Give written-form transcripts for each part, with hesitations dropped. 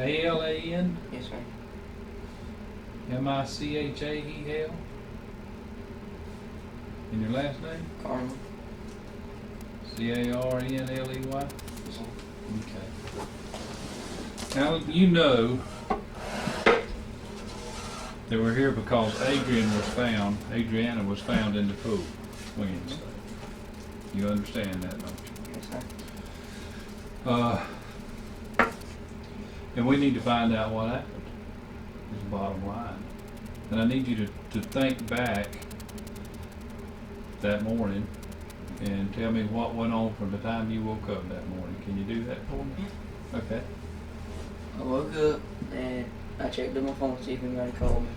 A-L-A-N? Yes, sir. M-I-C-H-A-E-L? And your last name? Carnley. C-A-R-N-L-E-Y? Yes, sir. Okay. Now, you know that we're here because Adrianna was found in the pool Wednesday. You understand that, don't you? Yes, sir. And we need to find out what happened, is the bottom line. And I need you to think back that morning and tell me what went on from the time you woke up that morning. Can you do that for me? Yeah. Okay. I woke up and I checked on my phone to see if anybody called me.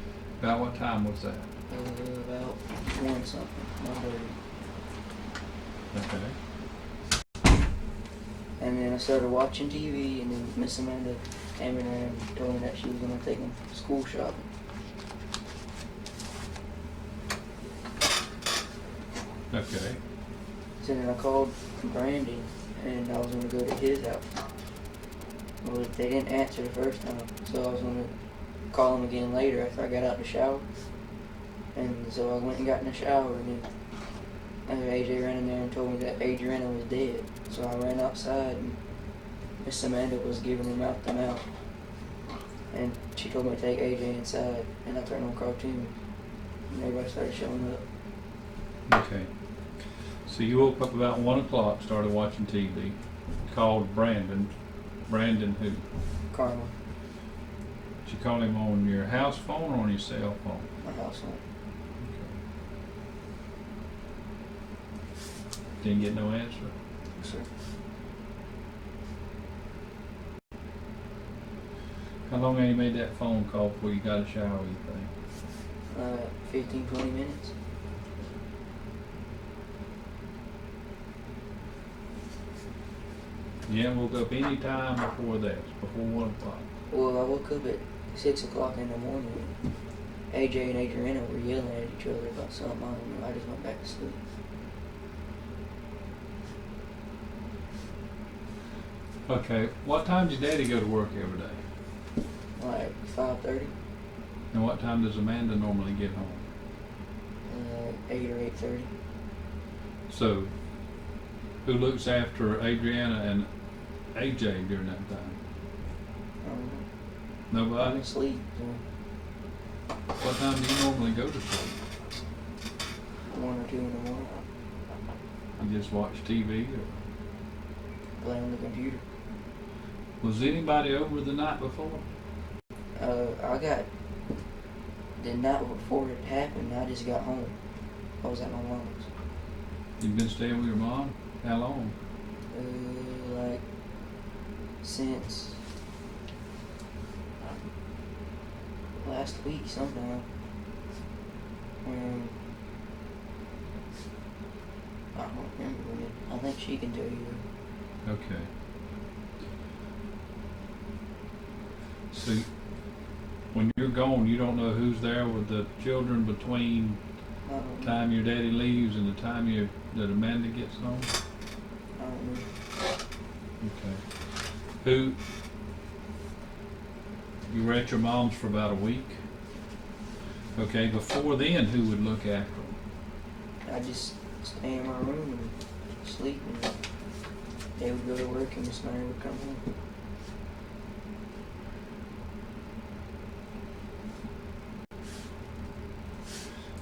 About what time was that? About 1 something, 1:30. Okay. And then I started watching TV, and then Miss Amanda came in there and told me that she was going to take them school shopping. Okay. So then I called Brandon, and I was going to go to his house. Well, they didn't answer the first time, so I was going to call him again later after I got out the shower. And so I went and got in the shower, and then AJ ran in there and told me that Adrianna was dead. So I ran outside, and Miss Amanda was giving her mouth to mouth. And she told me to take AJ inside, and I turned on cartoon, and everybody started showing up. Okay. So you woke up about 1 o'clock, started watching TV, called Brandon. Brandon who? Carnley. Did you call him on your house phone or on your cell phone? My house phone. Okay. Didn't get no answer? Yes, sir. How long have you made that phone call before you got a shower, you think? 15, 20 minutes. You haven't woke up any time before that, before 1 o'clock? Well, I woke up at 6 o'clock in the morning. AJ and Adrianna were yelling at each other about something. I don't know. I just went back to sleep. Okay. What time does your daddy go to work every day? Like 5:30, And what time does Amanda normally get home? 8 or 8:30. So, who looks after Adrianna and AJ during that time? I'm Nobody? asleep. So What time do you normally go to sleep? 1 or 2 in the morning. You just watch TV? Or Play on the computer. was anybody over the night before? I got the night before it happened. I just got home. I was at my mom's. You've been staying with your mom? How long? Like since last week sometime. I don't remember when. I think she can tell you. Okay. So, when you're gone, you don't know who's there with the children between the time your daddy leaves and the time that Amanda gets home? I don't know. Okay. You were at your mom's for about a week? Okay, before then, who would look after them? I just stay in my room and sleep, and they would go to work and Miss Mary would come home.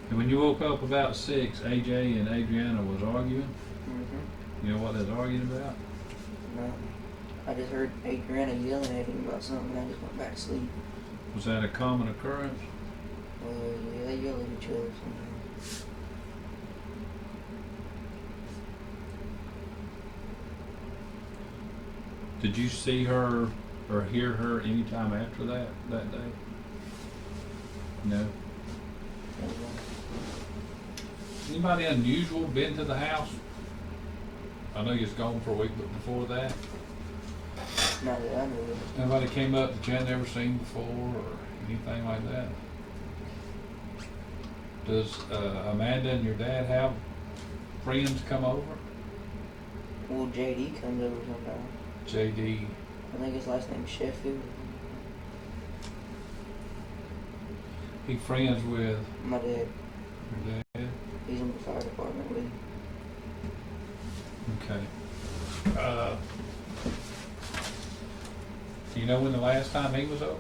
And when you woke up about 6, AJ and Adrianna was arguing? Mm-hmm. You know what they was arguing about? No. I just heard Adrianna yelling at him about something, and I just went back to sleep. Was that a common occurrence? Yeah, they yell at each other sometimes. Did you see her or hear her any time after that day? No. Anybody unusual been to the house? I know you was gone for a week, but before that? Not that I know of. Nobody came up that you had never seen before or anything like that? Does Amanda and your dad have friends come over? Well, JD comes over sometimes. JD. I think his last name's Sheffield. He friends with My dad. your dad? He's in the fire department with him. Okay. Do you know when the last time he was over?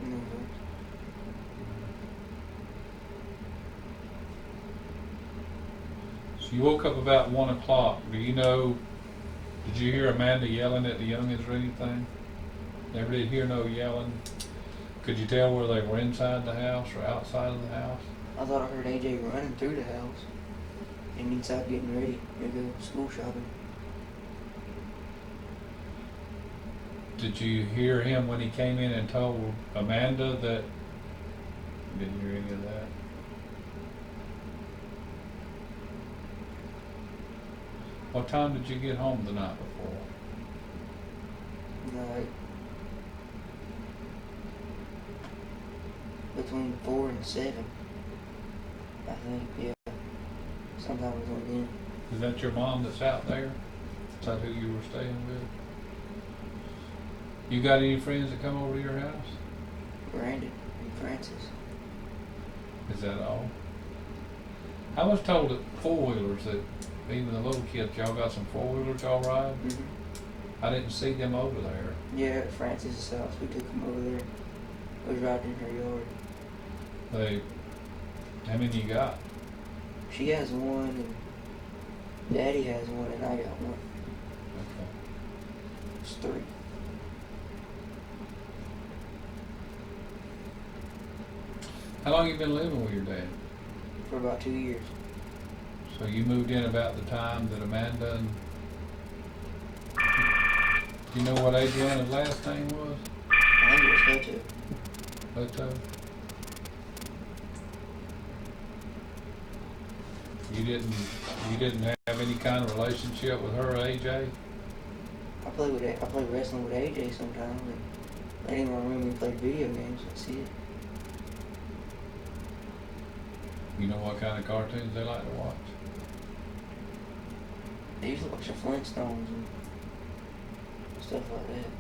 No. So you woke up about 1 o'clock. Do you know, did you hear Amanda yelling at the youngins or anything? Never did hear no yelling? Could you tell whether they were inside the house or outside of the house? I thought I heard AJ running through the house and inside getting ready to go school shopping. Did you hear him when he came in and told Amanda that? Didn't hear any of that. What time did you get home the night before? Like between 4 and 7, I think. Yeah, sometime between then. Is that your mom that's out there? Is that who you were staying with? You got any friends that come over to your house? Brandon and Francis. Is that all? I was told that four-wheelers, that even the little kids, y'all got some four-wheelers y'all ride? Mm-hmm. I didn't see them over there. Yeah, at Francis' house. We took him over there. We was riding in her yard. How many you got? She has one, and Daddy has one, and I got one. Okay. It's 3. How long you been living with your dad? For about 2 years. So you moved in about the time that Amanda and... Do you know what Adrianna's last name was? I think it was Hutto. Hutto? You didn't have any kind of relationship with her or AJ? I play wrestling with AJ sometimes, and let him in my room and play video games. That's it. You know what kind of cartoons they like to watch? They usually watch the Flintstones and stuff like that.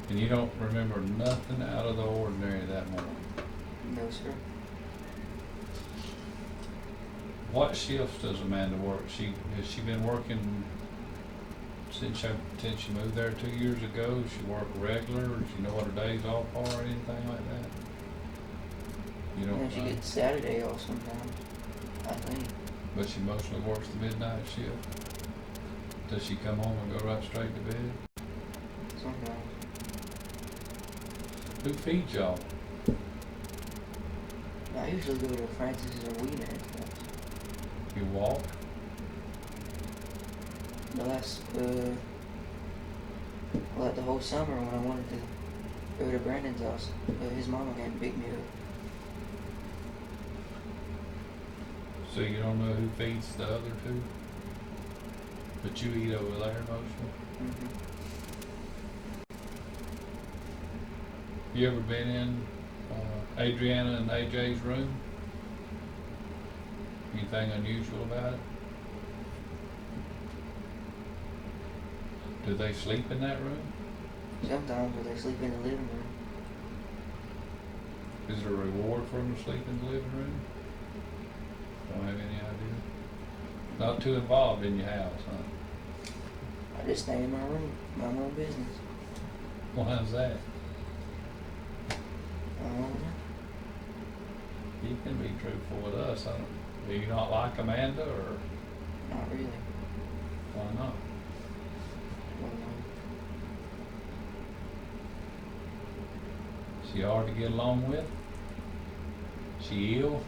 And you don't remember nothing out of the ordinary that morning? No, sir. What shifts does Amanda work? Has she been working since she moved there 2 years ago? She worked regular, or she know what her days off are or anything like that? You don't And she know? gets Saturday off sometimes, I think. But she mostly works the midnight shift. Does she come home and go right straight to bed? Sometimes. Who feeds y'all? I usually go to Francis or Wiener and stuff. You walk? The last, like the whole summer when I wanted to go to Brandon's house, his mama came to pick me up. So you don't know who feeds the other two? But you eat over there mostly? Mm-hmm. You ever been in Adrianna and AJ's room? Anything unusual about it? Do they sleep in that room? Sometimes they sleep in the living room. Is there a reward for them to sleep in the living room? Don't have any idea. Not too involved in your house, huh? I just stay in my room, mind my own business. Why's that? I don't know. You can be truthful with us. Do you not like Amanda, or Not really. why not? I don't know. She hard to get along with? She ill?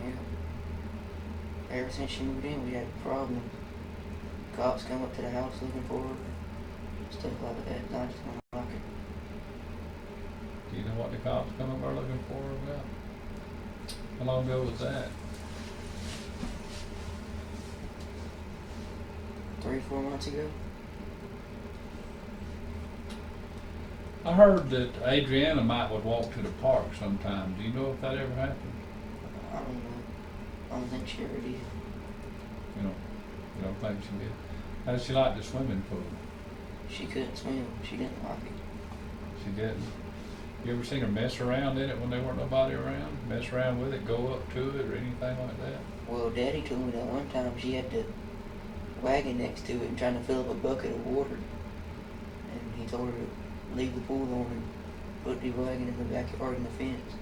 Yeah. Ever since she moved in, we had problems. Cops come up to the house looking for her, stuff like that. I just don't like it. Do you know what the cops come up there looking for her about? How long ago was that? 3-4 months ago. I heard that Adrianna would walk to the park sometime. Do you know if that ever happened? I don't know. I don't think she ever did. You don't think she did? How does she like the swimming pool? She couldn't swim. She didn't like it. She didn't. You ever seen her mess around in it when there weren't nobody around? Mess around with it, go up to it, or anything like that? Well, Daddy told me that one time she had the wagon next to it and trying to fill up a bucket of water. And he told her to leave the pool on and put the wagon in the backyard in the fence.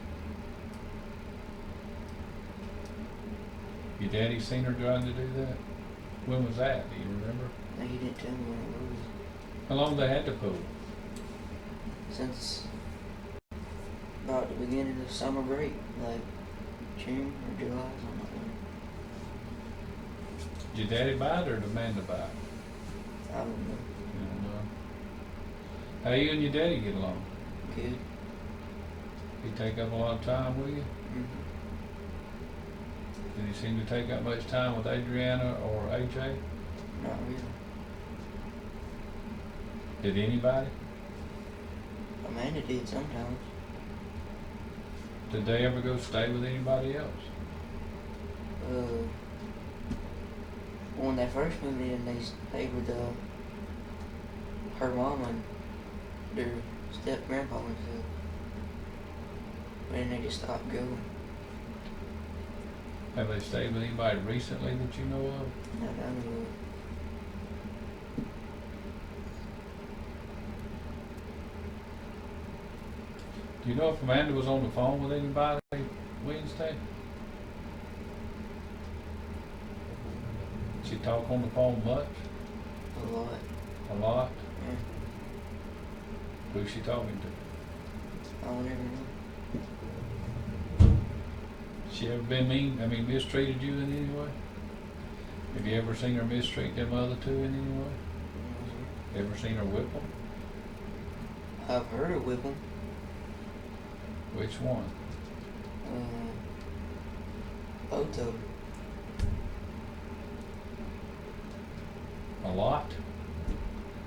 Your daddy seen her trying to do that? When was that? Do you remember? No, he didn't tell me when it was. How long they had the pool? Since about the beginning of summer break, like June or July, something like that. Did your daddy buy it or did Amanda buy it? I don't know. You don't know. How you and your daddy get along? Good. He take up a lot of time with you? Mm-hmm. Did he seem to take up much time with Adrianna or AJ? Not really. Did anybody? Amanda did sometimes. Did they ever go stay with anybody else? When they first moved in, they stayed with her mom and their step grandpa and stuff. But then they just stopped going. Have they stayed with anybody recently that you know of? Not that I knew of. Do you know if Amanda was on the phone with anybody Wednesday? Did she talk on the phone much? A lot. A lot? Yeah. Who's she talking to? I don't ever know. She ever been mistreated you in any way? Have you ever seen her mistreat them other two in any way? Mm-hmm. Ever seen her whip them? I've heard her whip them. Which one? Both of them. A lot?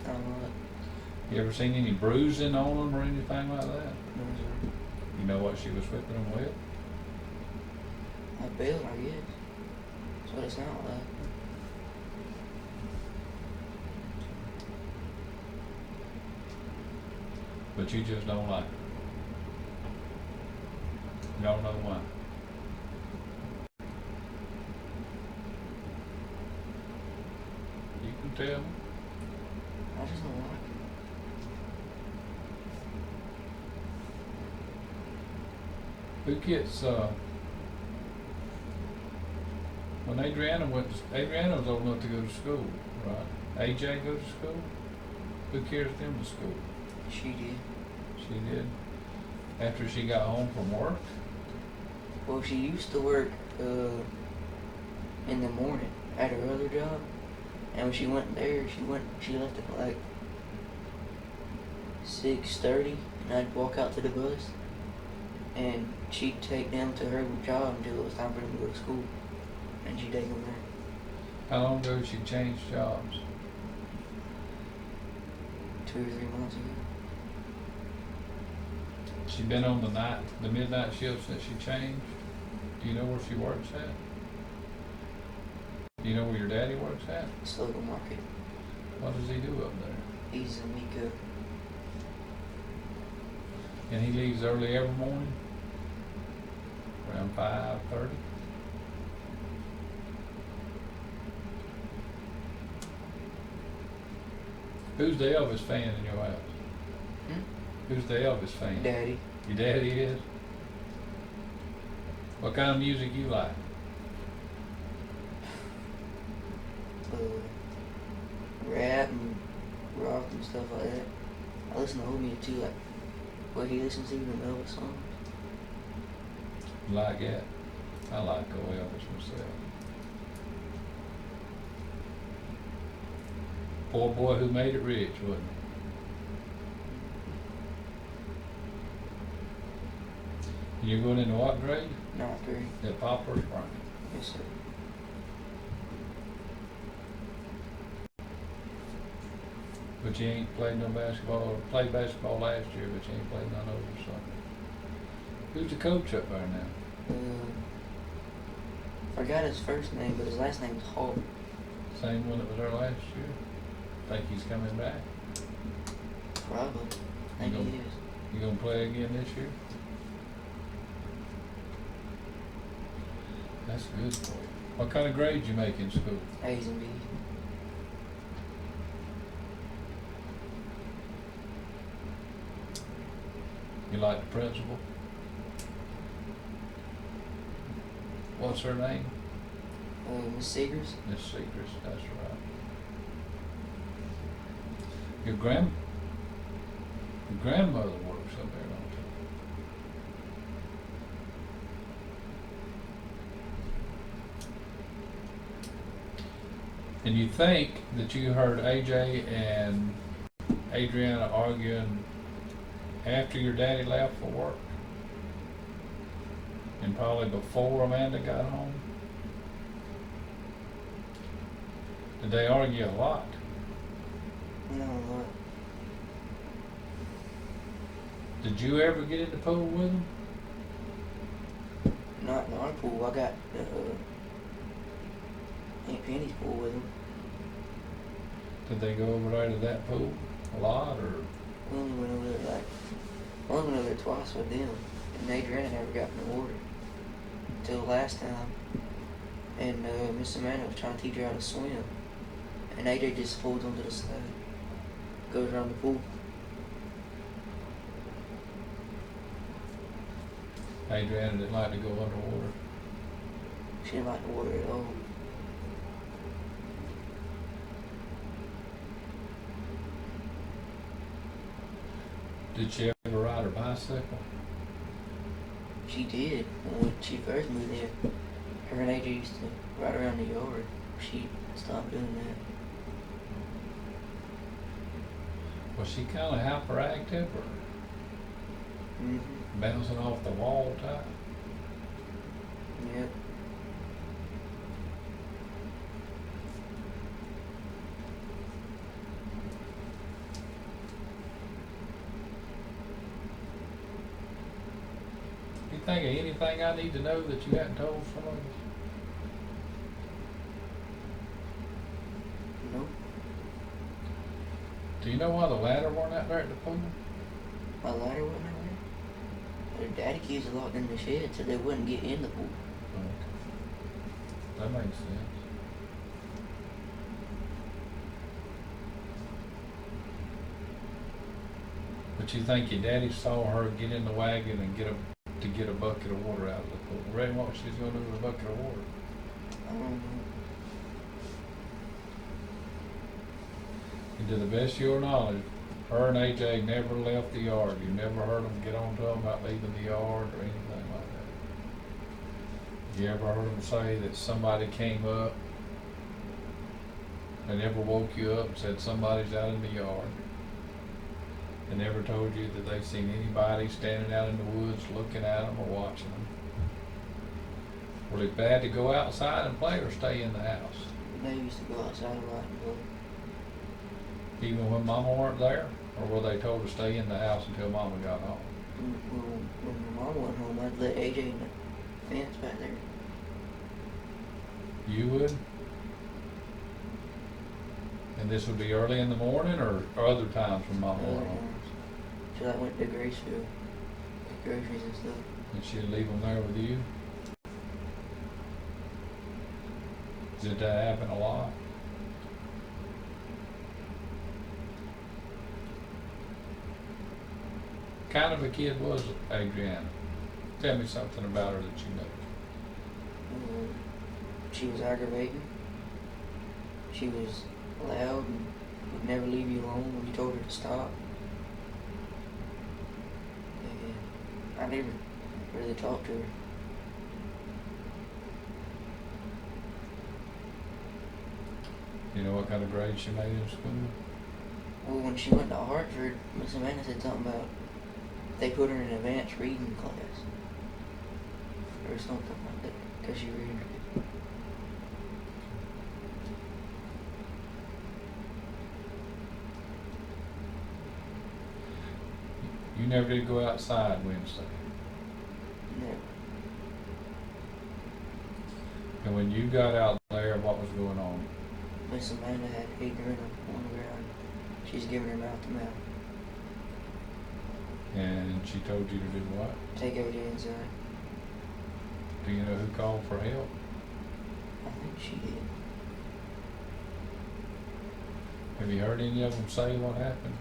Not a lot. You ever seen any bruising on them or anything like that? No, sir. You know what she was whipping them with? A belt, I guess. That's what it sounded like. But you just don't like her. You don't know why. You can tell me. I just don't like her. Who gets, when Adrianna was old enough to go to school, right? AJ go to school? Who carries them to school? She did. She did. After she got home from work? Well, she used to work in the morning at her other job, and when she went there, she left at like 6:30, and I'd walk out to the bus, and she'd take them to her job until it was time for them to go to school, and she'd take them there. How long ago she changed jobs? 2 or 3 months ago. She been on the midnight shift since she changed? Do you know where she works at? Do you know where your daddy works at? Local market. What does he do up there? He's a meat cook. And he leaves early every morning? Around 5:30? Who's the Elvis fan in your house? Who's the Elvis fan? Daddy. Your daddy is? What kind of music you like? Rap and rock and stuff like that. I listen to old music too, like what he listens to, the Elvis songs. Like that? I like old Elvis myself. Poor boy who made it rich, wasn't he? You're going into what grade? 9th grade. At Poplar Spring. Yes, sir. But you ain't played no basketball, or played basketball last year, but you ain't played none over summer. Who's the coach up there now? Forgot his first name, but his last name is Hall. Same one that was there last year? Think he's coming back? Probably. I think he is. You gonna play again this year? That's good for you. What kind of grades you make in school? A's and B's. You like the principal? What's her name? Miss Seegers. Miss Seegers, that's right. Your grandmother works up there, don't she? And you think that you heard AJ and Adrianna arguing after your daddy left for work? And probably before Amanda got home? Did they argue a lot? No, what? Did you ever get in the pool with them? Not in our pool. I got Aunt Penny's pool with him. Did they go over there to that pool a lot, or? We only went over there twice with them, and Adrianna never got in the water until last time. And Miss Amanda was trying to teach her how to swim, and AJ just folds onto the side, goes around the pool. Adrianna didn't like to go underwater. She didn't like the water at all. Did she ever ride her bicycle? She did. When she first moved in, her and AJ used to ride around the yard. She stopped doing that. Was she kind of hyperactive, or bouncing off the wall type? Yep. You think of anything I need to know that you hadn't told some of us? Nope. Do you know why the ladder weren't out there at the pool? My ladder wasn't out there. Their daddy keys are locked in the shed so they wouldn't get in the pool. Okay. That makes sense. But you think your daddy saw her get in the wagon and get a bucket of water out of the pool? Ready what she's gonna do with a bucket of water? I don't know. And to the best of your knowledge, her and AJ never left the yard. You never heard them get on to them about leaving the yard or anything like that. You ever heard them say that somebody came up, they never woke you up and said somebody's out in the yard? They never told you that they seen anybody standing out in the woods looking at them or watching them? Was it bad to go outside and play or stay in the house? They used to go outside a lot and play. Even when Mama weren't there? Or were they told to stay in the house until Mama got home? When my mom went home, I'd let AJ in the fence back there. You would? And this would be early in the morning or other times when Mama went home? So I went to Graceville, get groceries and stuff. And she'd leave them there with you? Did that happen a lot? Kind of a kid was Adrianna? Tell me something about her that you know. She was aggravating. She was loud and would never leave you alone when you told her to stop. And I never really talked to her. You know what kind of grades she made in school? Well, when she went to Hartford, Miss Amanda said something about they put her in an advanced reading class or something like that because she read. You never did go outside Wednesday. Never. And when you got out there, what was going on? Miss Amanda had Adrianna on the ground. She's giving her mouth to mouth. And she told you to do what? Take Adrianna inside. Do you know who called for help? I think she did. Have you heard any of them say what happened?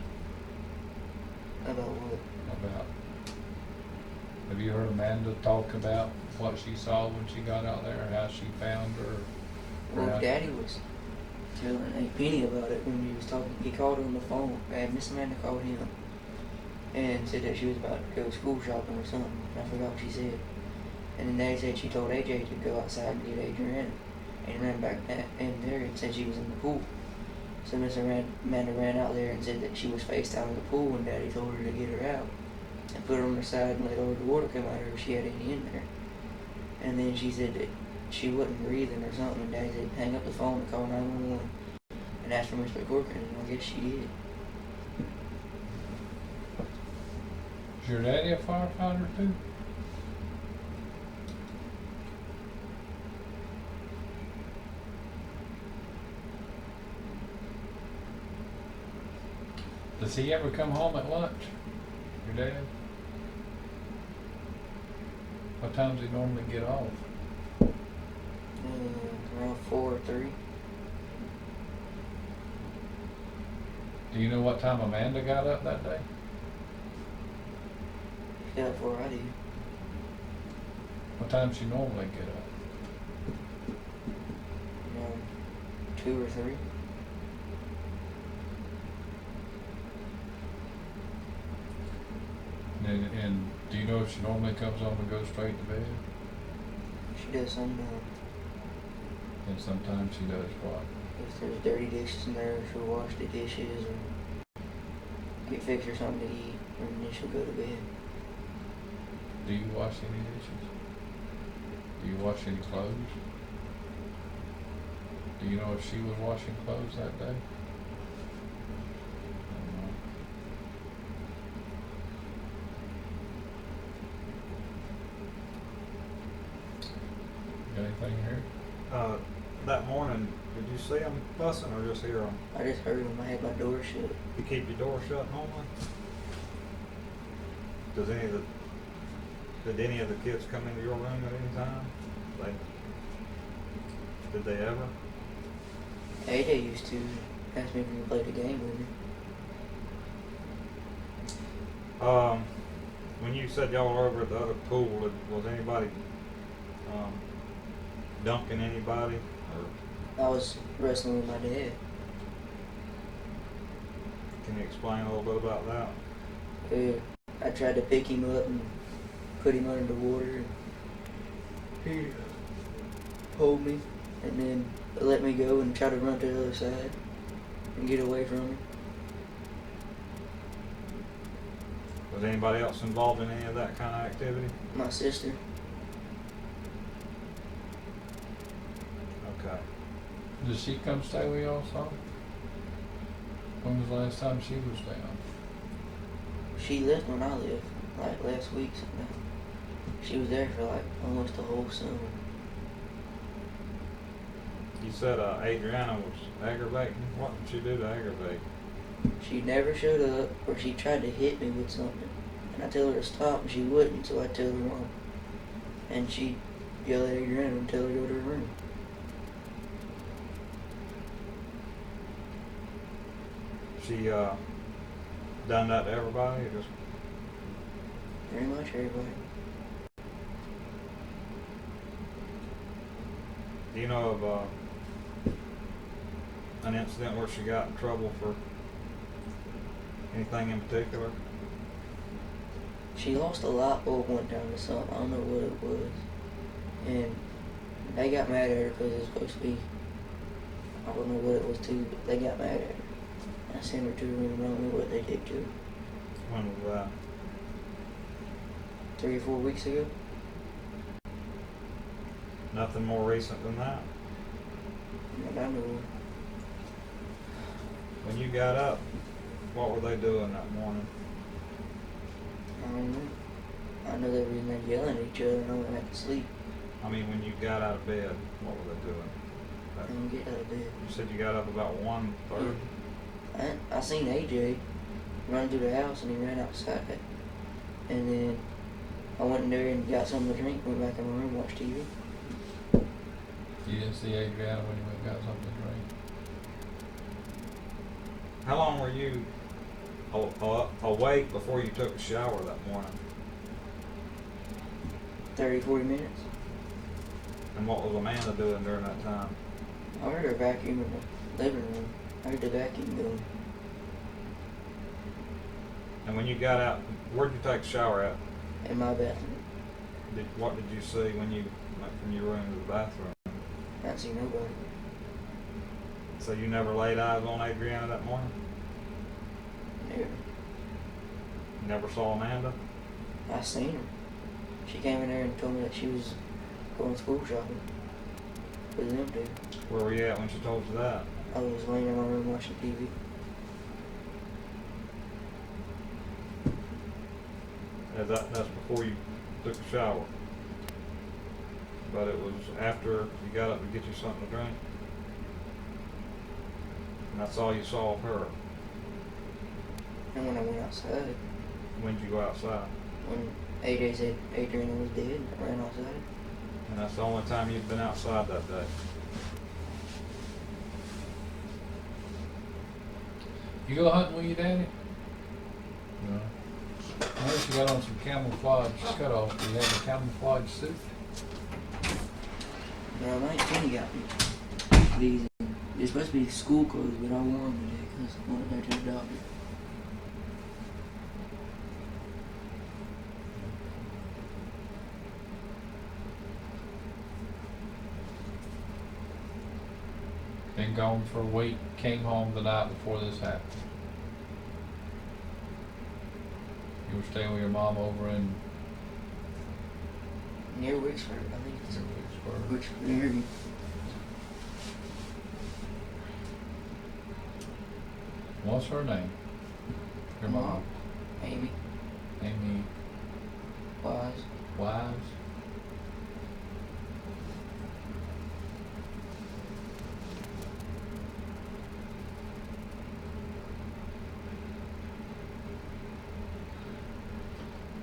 About what? Have you heard Amanda talk about what she saw when she got out there, how she found her? Well, Daddy was telling Aunt Penny about it when he was talking. He called her on the phone, and Miss Amanda called him and said that she was about to go school shopping or something. I forgot what she said. And then Daddy said she told AJ to go outside and get Adrianna, and ran back in there and said she was in the pool. So Miss Amanda ran out there and said that she was face down in the pool, and Daddy told her to get her out and put her on her side and let all the water come out of her if she had any in there. And then she said that she wasn't breathing or something, and Daddy said hang up the phone and call 911 and ask for Mr. Corcoran, and I guess she did. Is your daddy a firefighter too? Does he ever come home at lunch? Your dad? What time does he normally get off? Around 4 or 3. Do you know what time Amanda got up that day? She got up before I did. What time she normally get up? 2 or 3. And do you know if she normally comes home and goes straight to bed? She does sometimes. And sometimes she does what? If there's dirty dishes in there, she'll wash the dishes or get fix her something to eat, and then she'll go to bed. Do you wash any dishes? Do you wash any clothes? Do you know if she was washing clothes that day? I don't know. Got anything here? That morning, did you see them fussing or just hear them? I just heard them. I had my door shut. You keep your door shut normally? Did any of the kids come into your room at any time? Did they ever? AJ used to ask me if we could play the game with me. When you said y'all were over at the other pool, was anybody dunking anybody? Or I was wrestling with my dad. can you explain a little bit about that? I tried to pick him up and put him under the water, and he pulled me and then let me go and try to run to the other side and get away from him. Was anybody else involved in any of that kind of activity? My sister. Okay. Did she come stay with y'all some? When was the last time she was down? She left when I left, like last week sometime. She was there for like almost the whole summer. You said Adrianna was aggravating. What did she do to aggravate? She never showed up, or she tried to hit me with something. And I tell her to stop, and she wouldn't, so I tell her on. And she yelled at Adrianna and tell her to go to her room. She done that to everybody? Or just Pretty much everybody. do you know of an incident where she got in trouble for anything in particular? She lost a light bulb one time or something. I don't know what it was. And they got mad at her because it was supposed to be, I don't know what it was too, but they got mad at her. I sent her to her room. I don't know what they did to her. When was that? 3 or 4 weeks ago. Nothing more recent than that? Not I know of. When you got up, what were they doing that morning? don't know. I know they were in there yelling at each other and I went back to sleep. I mean, when you got out of bed, what were they doing? I didn't get out of bed. You said you got up about 1:30? I seen AJ run through the house and he ran outside. And then I went in there and got something to drink, went back in my room, watched TV. You didn't see Adrianna when you went and got something to drink? How long were you awake before you took a shower that morning? 30, 40 minutes. And what was Amanda doing during that time? I heard her vacuum in the living room. I heard the vacuum going. And when you got out, where'd you take a shower at? In my bathroom. What did you see when you went from your room to the bathroom? I didn't see nobody. So you never laid eyes on Adrianna that morning? Never. You never saw Amanda? I seen her. She came in there and told me that she was going school shopping with them two. Where were you at when she told you that? I was laying in my room watching TV. That's before you took a shower. But it was after you got up to get you something to drink. And that's all you saw of her. And when I went outside, When'd you go outside? when AJ said Adrianna was dead, I ran outside. And that's the only time you'd been outside that day. You go hunting with your daddy? No. I noticed you got on some camouflage cutoffs. Do you have a camouflage suit? No, my Aunt Kenny got me these. They're supposed to be school clothes, but I wore them today because I went there to the doctor. Been gone for a week, came home the night before this happened. You were staying with your mom over in Near Wicksburg, I think it's Vicksburg. Wicksburg, near What's her name? Your mom? Amy Amy Wise. Wise?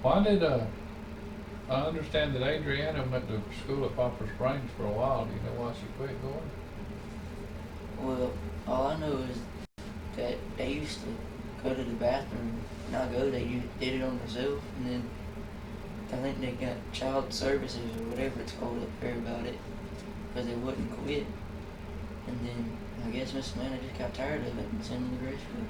Why did, I understand that Adrianna went to school at Poplar Springs for a while. Do you know why she quit going? Well, all I know is that they used to go to the bathroom, not go, they did it on themselves, and then I think they got child services or whatever it's called up there about it, because they wouldn't quit. And then I guess Miss Amanda just got tired of it and sent them to grade school.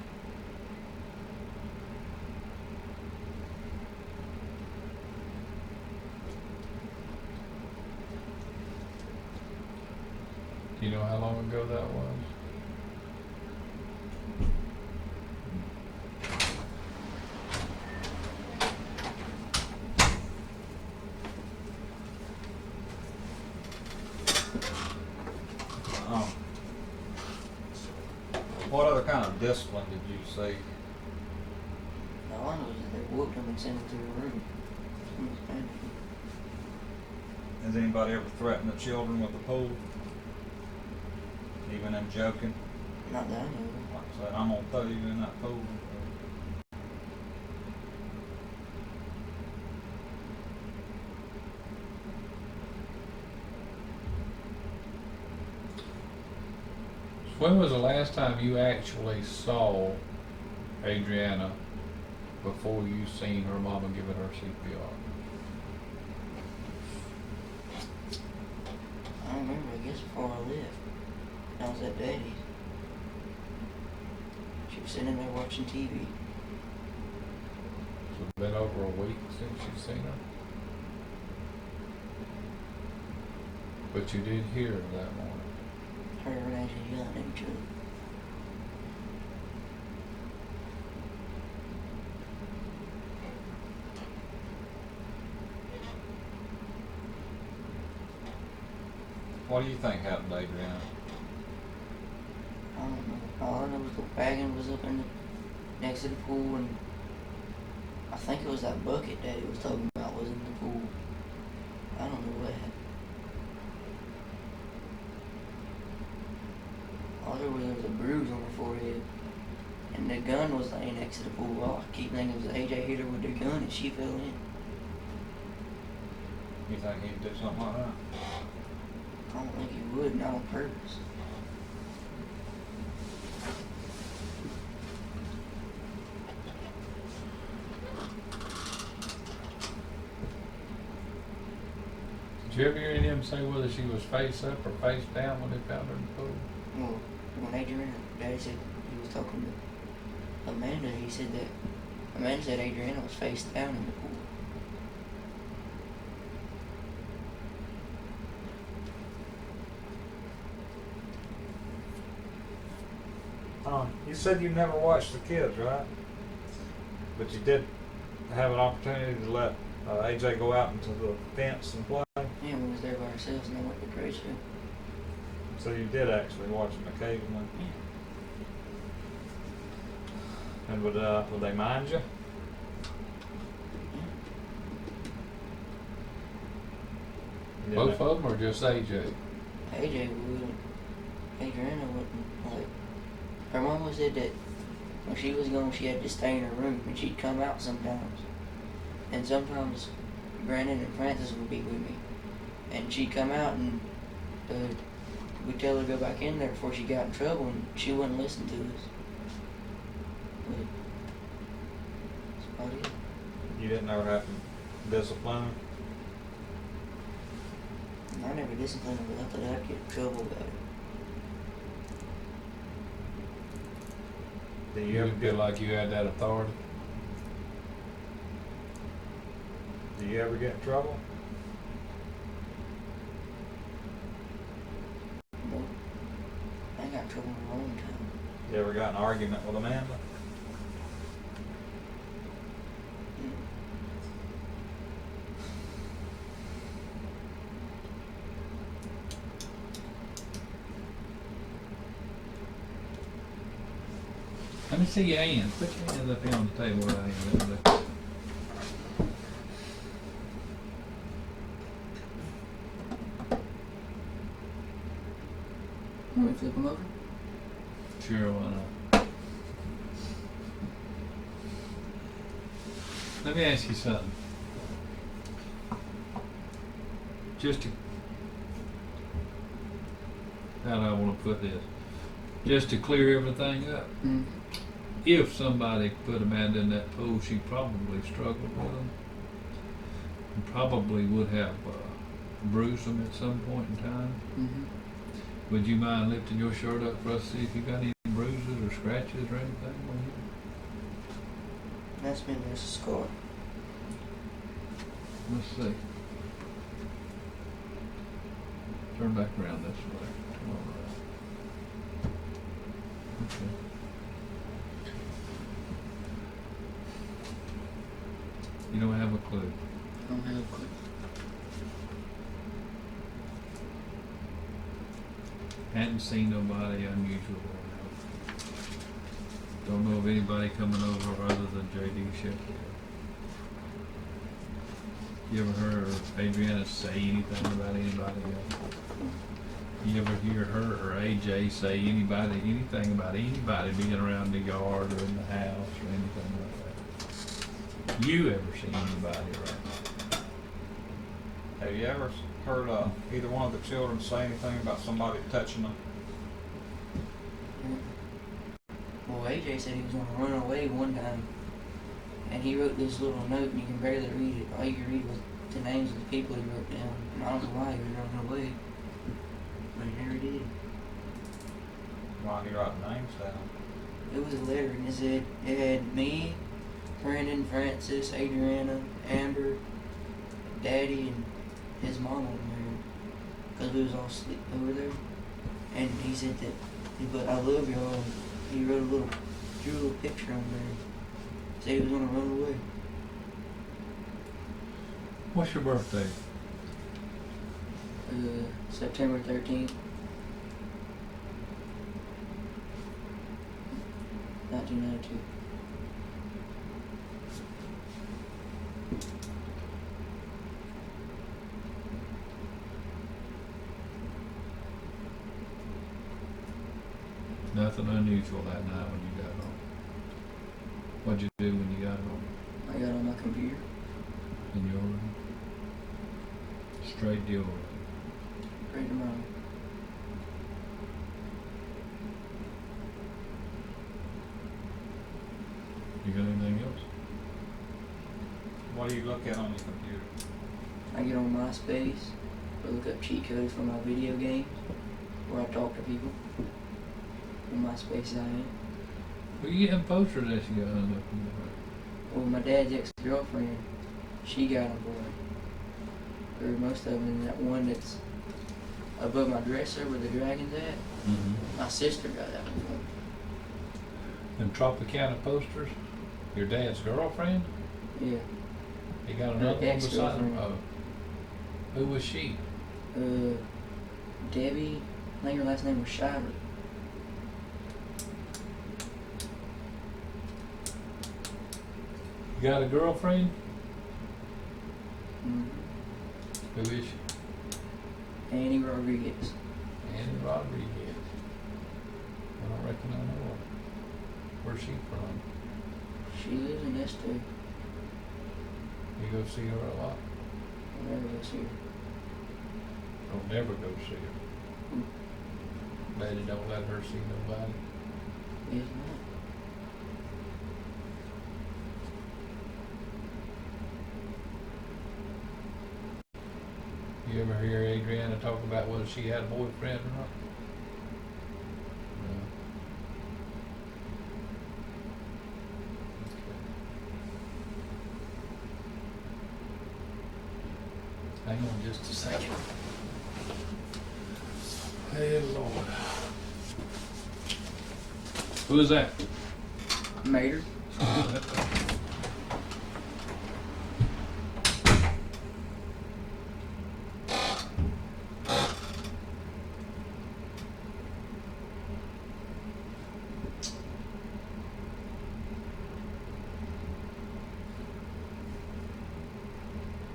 Do you know how long ago that was? What other kind of discipline did you see? All I know is that they whooped them and sent them to the room. Has anybody ever threatened the children with the pool? Even them joking? Not that I know of. Like I said, I'm gonna throw you in that pool. When was the last time you actually saw Adrianna before you seen her mama giving her CPR? I don't remember, I guess before I left. I was at Daddy's. She was sitting there watching TV. So it's been over a week since you've seen her? But you did hear her that morning. Her and AJ yelling at each other. What do you think happened to Adrianna? I don't know. All I know was the wagon was up in the, next to the pool, and I think it was that bucket Daddy was talking about was in the pool. I don't know what happened. All there was a bruise on her forehead. And the gun was laying next to the pool wall. I keep thinking it was AJ hit her with the gun and she fell in. You think he'd do something like that? I don't think he would, not on purpose. Did you ever hear any of them say whether she was face up or face down when they found her in the pool? Well, when Adrianna, Daddy said he was talking to Amanda, he said that Amanda said Adrianna was face down in the pool. You said you never watched the kids, right? But you did have an opportunity to let AJ go out into the fence and play. Yeah, we was there by ourselves and I went to grade school. So you did actually watch them occasionally. Yeah. And would they mind you? You Both didn't- of them or just AJ? AJ would. Adrianna wouldn't, like, her mama said that when she was gone, she had to stay in her room and she'd come out sometimes. And sometimes Brandon and Francis would be with me. And she'd come out and we'd tell her to go back in there before she got in trouble and she wouldn't listen to us. But that's about it. You didn't ever have to discipline them? I never disciplined her, but I thought I'd get in trouble about it. Do You you ever ever feel like you had that authority? Do you ever get in trouble? No, I ain't got in trouble in a long time. You ever got in an argument with Amanda? Mm. Let me see your hands. Put your hands up here on the table. Right here. Want me to flip them over? Sure, why not? Let me ask you something. Just to, how do I want to put this? Just to clear everything up. Mm. If somebody put Amanda in that pool, she probably struggled with them. And probably would have bruised them at some point in time. Mm-hmm. Would you mind lifting your shirt up for us to see if you got any bruises or scratches or anything on you? That's been just a scar. Let's see. Turn back around this way. Come on around. Okay. You don't have a clue. I don't have a clue. Hadn't seen nobody unusual around. Don't know of anybody coming over other than J.D. Sheffield. You ever heard Adrianna say anything about anybody else? You ever hear her or AJ say anything about anybody being around the yard or in the house or anything like that? You ever seen anybody around? Have you ever heard either one of the children say anything about somebody touching them? Well, AJ said he was going to run away one time, and he wrote this little note, and you can barely read it. All you can read was the names of the people he wrote down. And I don't know why he was running away, but he never did. Why he write names down? It was a letter, and it had me, Brandon, Francis, Adrianna, Amber, Daddy, and his mom on there, because we was all asleep over there. And he said that he put "I love y'all." And he wrote drew a little picture on there. Said he was gonna run away. What's your birthday? September 13th, 1992. nothing unusual that night when you got home. What'd you do when you got home? I got on my computer. In your room? Straight to your room. Straight to my room. You got anything else? What do you look at on your computer? I get on MySpace, I look up cheat codes for my video games, where I talk to people. On MySpace I am. Well, you getting posters that you got hung up in the room? Well, my dad's ex-girlfriend, she got them for me. Or most of them, and that one that's above my dresser where the dragon's at, Mm-hmm. my sister got that one for me. Them Tropicana posters? Your dad's girlfriend? Yeah. He got Her another one beside him? ex-girlfriend. Oh. Who was she? Debbie, I think her last name was Shiver. You got a girlfriend? Mm-hmm. Who is she? Annie Rodriguez. Annie Rodriguez. I don't reckon I know her. Where's she from? She lives in S2. You go see her a lot? I never go see her. Don't never go see her. Daddy don't let her see nobody. Yes, ma'am. You ever hear Adrianna talk about whether she had a boyfriend or not? No. Okay. Hang on just a second. Hey Lord. Who is that? Mater.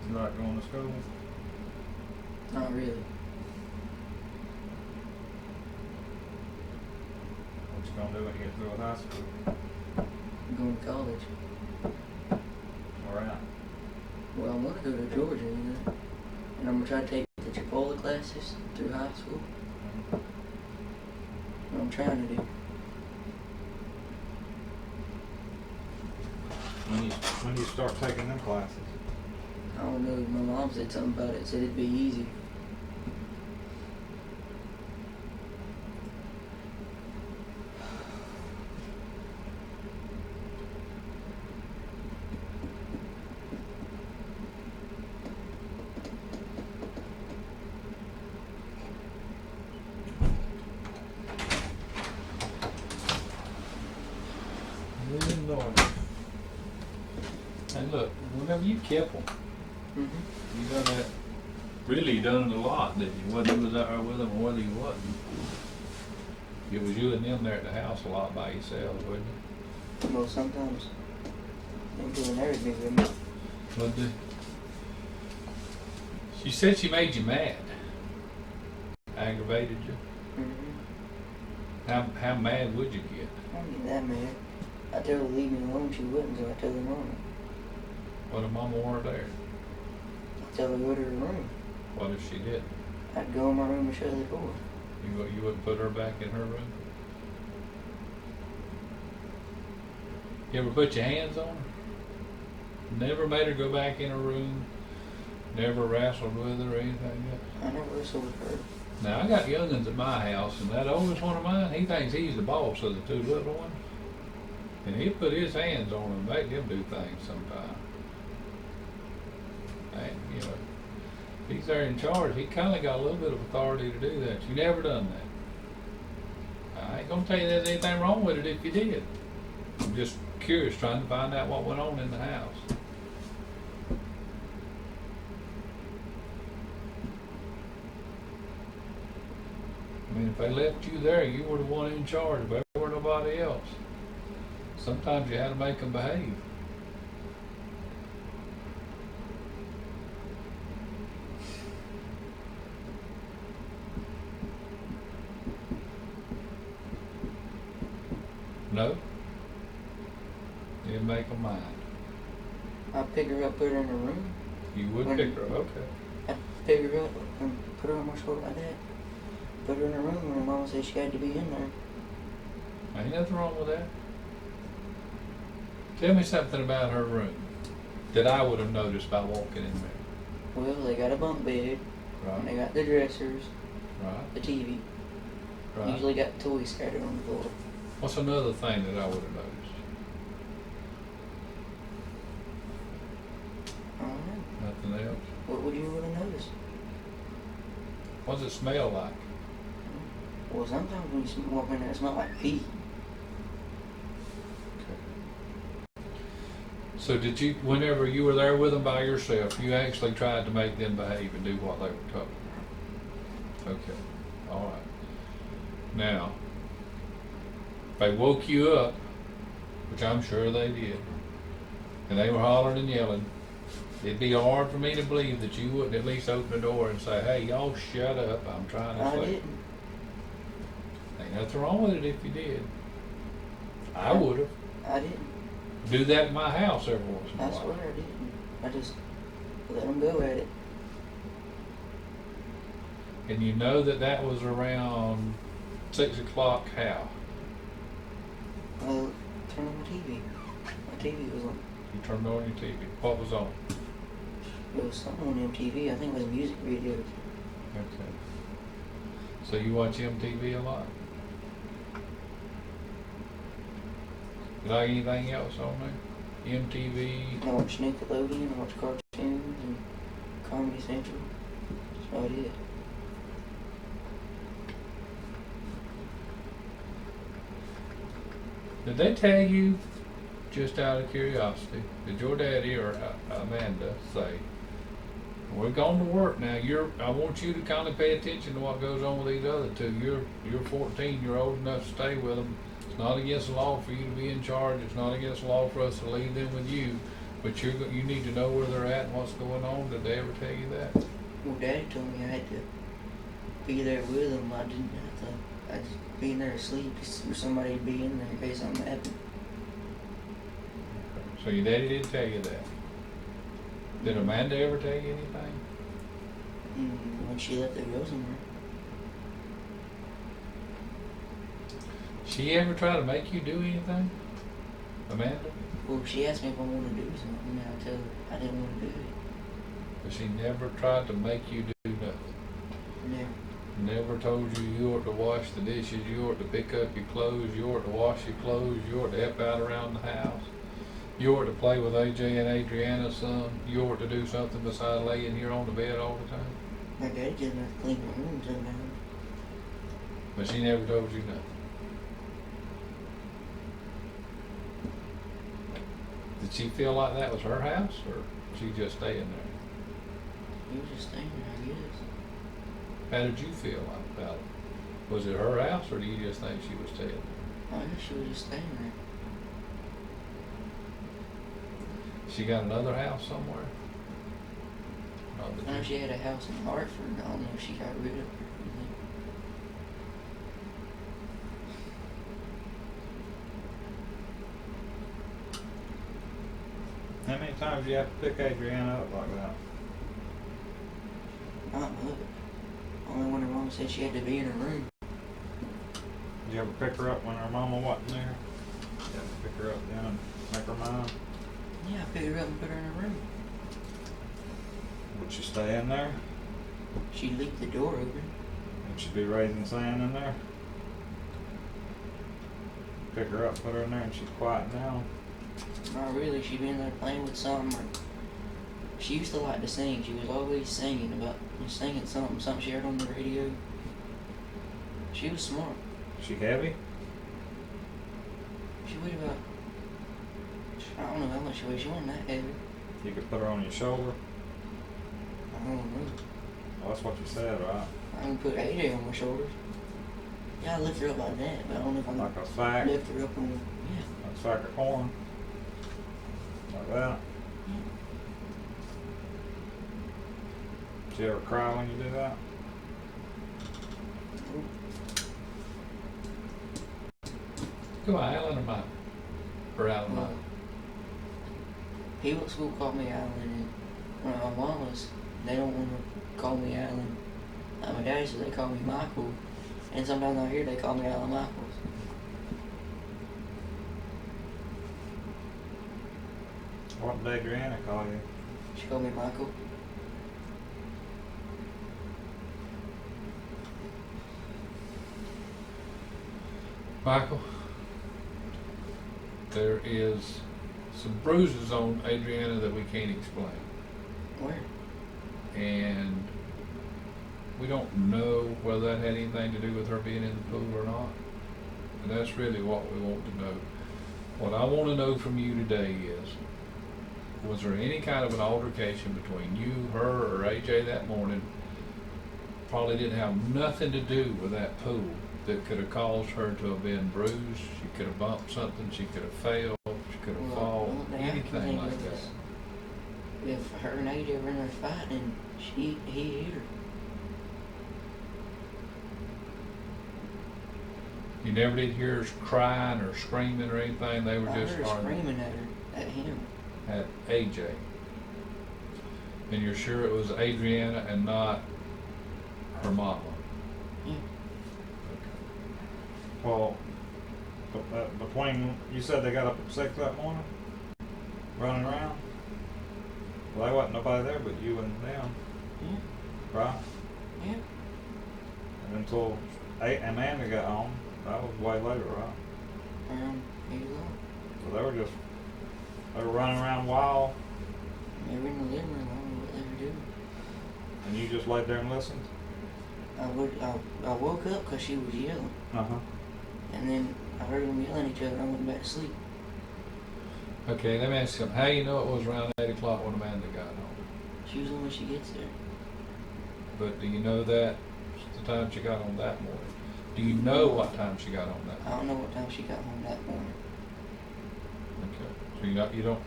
You like going to school? Not really. What you gonna do when you get through with high school? I'm going to college. Where at? Well, I want to go to Georgia, you know. And I'm going to try to take the Chipola classes through high school. What I'm trying to do. When do you start taking them classes? I don't know. My mom said something about it. Said it'd be easy. Good Lord. And look, whenever you kept them, Mm-hmm. you done that. Really, you done it a lot, didn't you? Whether you was out there with them or whether you wasn't. It was you and them there at the house a lot by yourselves, wasn't you? Well, sometimes they doing everything with me. What did? She said she made you mad. Aggravated you. Mm-hmm. How mad would you get? I don't get that mad. I tell her to leave me alone. She wouldn't, so I tell her no. What if Mama weren't there? I tell her to go to her room. What if she didn't? I'd go in my room and shut the door. You wouldn't put her back in her room? You ever put your hands on her? Never made her go back in her room? Never wrestled with her or anything yet? I never wrestled with her. Now, I got young'uns at my house, and that oldest one of mine, he thinks he's the boss of the two little ones. And he'll put his hands on them and make them do things sometimes. And, you know, he's there in charge. He kind of got a little bit of authority to do that. You never done that. I ain't gonna tell you there's anything wrong with it if you did. I'm just curious, trying to find out what went on in the house. I mean, if they left you there, you were the one in charge, but there were nobody else. Sometimes you had to make them behave. No? Didn't make a mind. I'd pick her up, put her in her room. You would pick her up, okay. I'd pick her up and put her on my shoulder like that. Put her in her room and her mama said she had to be in there. Ain't nothing wrong with that. Tell me something about her room that I would have noticed by walking in there. Well, they got a bunk bed, and they Right, got the dressers, right, the TV. right. Usually got toys scattered on the floor. What's another thing that I would have noticed? I don't know. Nothing else? What would you want to notice? What's it smell like? Well, sometimes when you walk in there, it smells like pee. So did you, whenever you were there with them by yourself, you actually tried to make them behave and do what they were told? Okay, all right. Now, if they woke you up, which I'm sure they did, and they were hollering and yelling, it'd be hard for me to believe that you wouldn't at least open the door and say, hey, y'all shut up, I'm trying to I sleep. didn't. Ain't nothing wrong with it if you did. I would have. I didn't. Do that in my house every once in a I while. swear I didn't. I just let them go at it. And you know that that was around 6 o'clock how? Well, turn on the TV. My TV was on. You turned on your TV. What was on? It was something on MTV. I think it was music videos. Okay. So you watch MTV a lot? Like anything else on there? MTV? I watch Nickelodeon. I watch cartoons and Comedy Central. That's about it. Did they tell you, just out of curiosity, did your daddy or Amanda say, we're going to work now, I want you to kind of pay attention to what goes on with these other two. You're 14, you're old enough to stay with them. It's not against the law for you to be in charge. It's not against the law for us to leave them with you. But you need to know where they're at and what's going on. Did they ever tell you that? Well, Daddy told me I had to be there with them. I didn't have to. I just be in there asleep just for somebody to be in there in case something happened. So your daddy did tell you that. Did Amanda ever tell you anything? When she left the girls in there. She ever try to make you do anything? Amanda? Well, she asked me if I wanted to do something, and I told her I didn't want to do it. But she never tried to make you do nothing. Never. Never told you ought to wash the dishes, you ought to pick up your clothes, you ought to wash your clothes, you ought to help out around the house. You ought to play with AJ and Adrianna some. You ought to do something besides laying here on the bed all the time. My daddy just have to clean my room sometimes. But she never told you nothing. Did she feel like that was her house, or was she just staying there? He was just staying there, I guess. How did you feel about it? Was it her house, or do you just think she was staying there? I guess she was just staying there. She got another house somewhere? Not I that know you- she had a house in Hartford. I don't know if she got rid of it. How many times do you have to pick Adrianna up like that? Not much. Only when her mom said she had to be in her room. Did you ever pick her up when her mama wasn't there? You have to pick her up then and make her mind? Yeah, I picked her up and put her in her room. Would she stay in there? She'd leave the door open. Would she be raising sand in there? Pick her up, put her in there, and she's quiet down. Not really. She'd be in there playing with something. Or she used to like to sing. She was always singing something she heard on the radio. She was smart. She heavy? She weighed about, I don't know how much she weighed. She wasn't that heavy. You could put her on your shoulder. I don't know. Well, that's what you said, right? I can put AJ on my shoulders. Yeah, I lift her up like that, but I don't know if I Like can a sack, lift her up on, yeah. a sack of corn. Like that. Do you ever cry when you do that? go Alan or Mike? Or Alan Mike? People at school call me Alan, and when my mom was, they don't want to call me Alan. My daddy says they call me Michael, and sometimes out here they call me Alan Michaels. What did Adrianna call you? She called me Michael. Michael, there is some bruises on Adrianna that we can't explain. Where? And we don't know whether that had anything to do with her being in the pool or not. And that's really what we want to know. What I want to know from you today is, was there any kind of an altercation between you, her, or AJ that morning? Probably didn't have nothing to do with that pool that could have caused her to have been bruised. She could have bumped something, she could have fell, she could have fallen, anything like that. If her and AJ were in there fighting, he hit her. You never did hear her crying or screaming or anything? They were I just heard her arguing screaming at her, at him. at AJ. And you're sure it was Adrianna and not her mama? Yeah. Well, between, you said they got up at 6 that morning? Running around? Well, there wasn't nobody there but you and them, Yeah. right? Yeah. And until Amanda got home, that was way later, right? Around 8 o'clock. So they were running around wild, They were in the living room. I don't know what they were doing. and you just laid there and listened? I woke up because she was yelling. Uh-huh. And then I heard them yelling at each other and I went back to sleep. Okay, let me ask you something. How you know it was around 8 o'clock when Amanda got home? She was when she gets there. But do you know that the time she got home that morning? Do you know what time she got home that I morning? don't know what time she got home that morning. Okay, so you don't,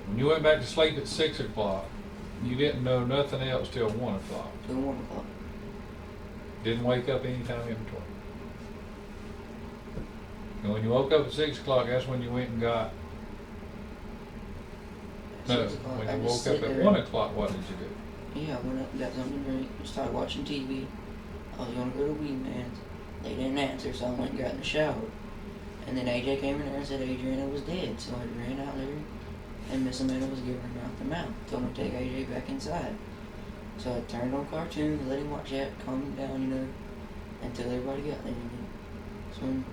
when you went back to sleep at 6 o'clock, you didn't know nothing else till 1 o'clock. Till 1 o'clock. Didn't wake up any time in between. And when you woke up at 6 o'clock, that's when you went and got, no, 6 o'clock, when I you just woke up sit at there. 1 o'clock, what did you do? Yeah, I went up and got something to drink, started watching TV. I was gonna go to Wee Man's. They didn't answer, so I went and got in the shower. And then AJ came in there and said Adrianna was dead, so I ran out there and Miss Amanda was giving her mouth to mouth. Told me to take AJ back inside. So I turned on cartoons, let him watch that, calm him down, you know, until everybody got there. And then that's when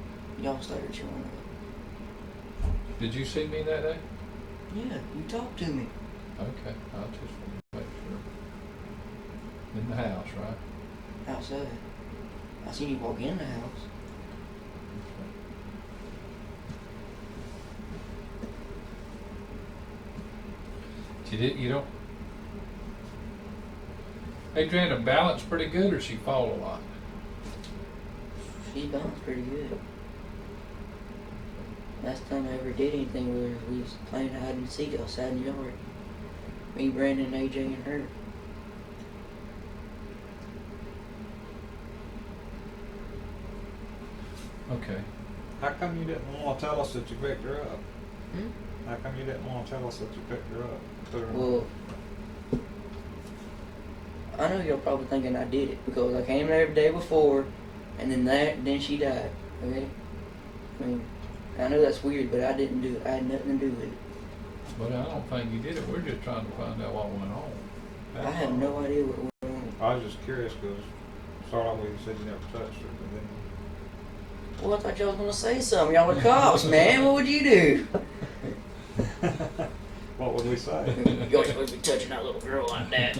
y'all started showing up. Did you see me that day? Yeah, you talked to me. Okay, I just wanted to make sure. In the house, right? Outside. I seen you walk in the house. You don't. Adrianna balance pretty good, or she fall a lot? She bounced pretty good. Last time I ever did anything with her, we was playing hide and seek outside in the yard. Me, Brandon, AJ, and her. Okay. How come you didn't want to tell us that you picked her up? Hmm? How come you didn't want to tell us that you picked her up? Put her in- Well, I know y'all probably thinking I did it because I came there the day before, and then she died. Okay, I mean, I know that's weird, but I didn't do it. I had nothing to do with it. But I don't think you did it. We're just trying to find out what went on. I have no idea what went on. I was just curious because start off with you said you never touched her, but then Well, I thought y'all was gonna say something. Y'all were cops, man. What would you do? what would we say? You're supposed to be touching that little girl like that.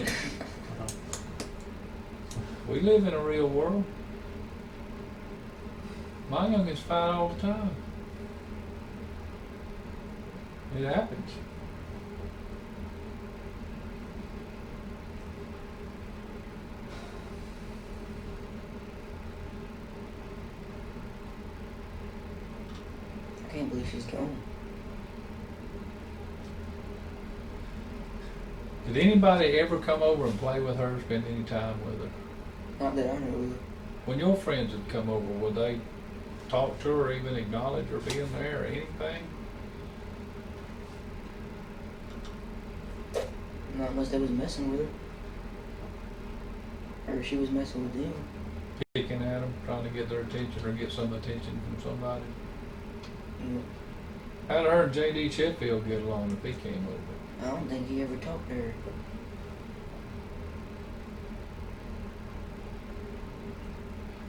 We live in a real world. My youngins fight all the time. It happens. I can't believe she's gone. Did anybody ever come over and play with her, spend any time with her? Not that I know of. When your friends would come over, would they talk to her or even acknowledge her being there or anything? Not unless they was messing with her. Or she was messing with them. Picking at them, trying to get their attention or get some attention from somebody? You How did her and J.D. Sheffield get along if he came over? I don't think he ever talked to her.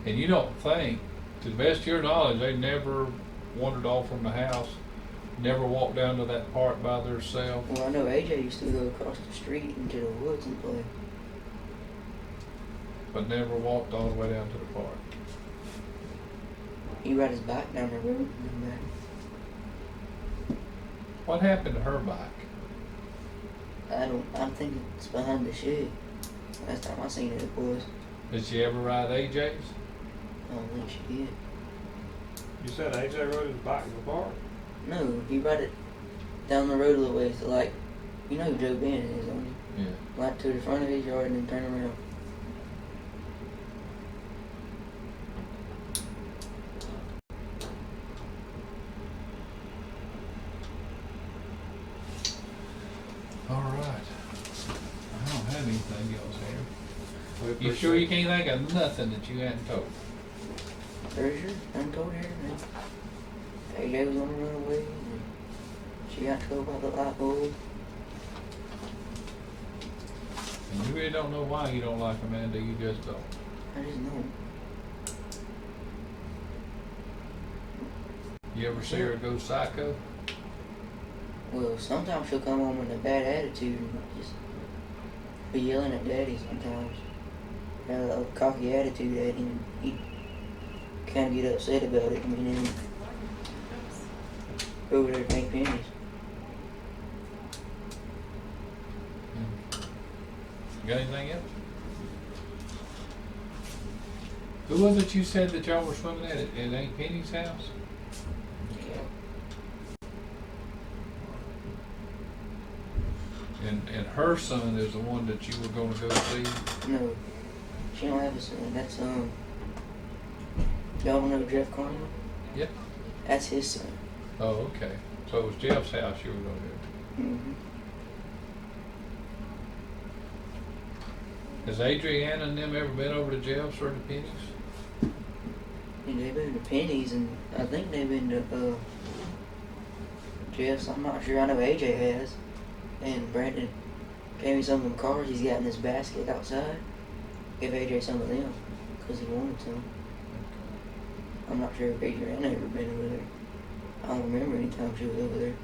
And you don't think, to the best of your knowledge, they never wandered off from the house, never walked down to that park by themselves? Well, I know AJ used to go across the street into the woods and play. But never walked all the way down to the park. He ride his bike down the road and come back. What happened to her bike? I'm thinking it's behind the shed. Last time I seen it was. Did she ever ride AJ's? I don't think she did. You said AJ rode his bike in the park? No, he ride it down the road a little ways to like, you know who Joe Bannon is, don't you? Yeah. Like to the front of his yard and then turn around. All right. I don't have anything else here. We You appreciate sure you can't think of nothing that you hadn't told? Pretty sure. I told her. Man. AJ was on the runaway. And she got told about the light bulb. And you really don't know why you don't like Amanda, you just don't. I just know. You ever see her go psycho? Well, sometimes she'll come home with a bad attitude and just be yelling at Daddy sometimes. Have a cocky attitude at him. He'd kind of get upset about it. I mean, and go over there and make pennies. You got anything else? Who was it you said that y'all were swimming at Aunt Penny's house? And her son is the one that you were going to go see? No, she don't have a son. That's y'all know Jeff Carnley? Yep. That's his son. Oh, okay. So it was Jeff's house you were going to go to. Mm-hmm. Has Adrianna and them ever been over to Jeff's or the Penny's? And they've been to Penny's, and I think they've been to Jeff's. I'm not sure. I know AJ has. And Brandon gave me some of them cars he's got in his basket outside. Gave AJ some of them because he wanted some. I'm not sure if Adrianna ever been over there. I don't remember any time she was over there.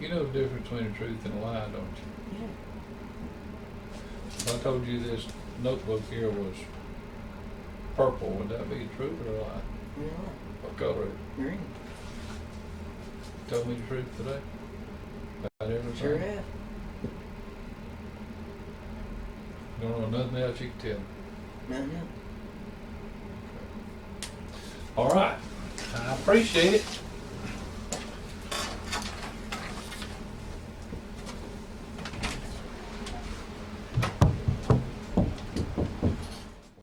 You know the difference between a truth and a lie, don't you? Yeah. If I told you this notebook here was purple, would that be true or a lie? Yeah. What color? Green. Tell me the truth today? About everything? Sure have. Don't know nothing else you can tell me. No. All right. I appreciate it.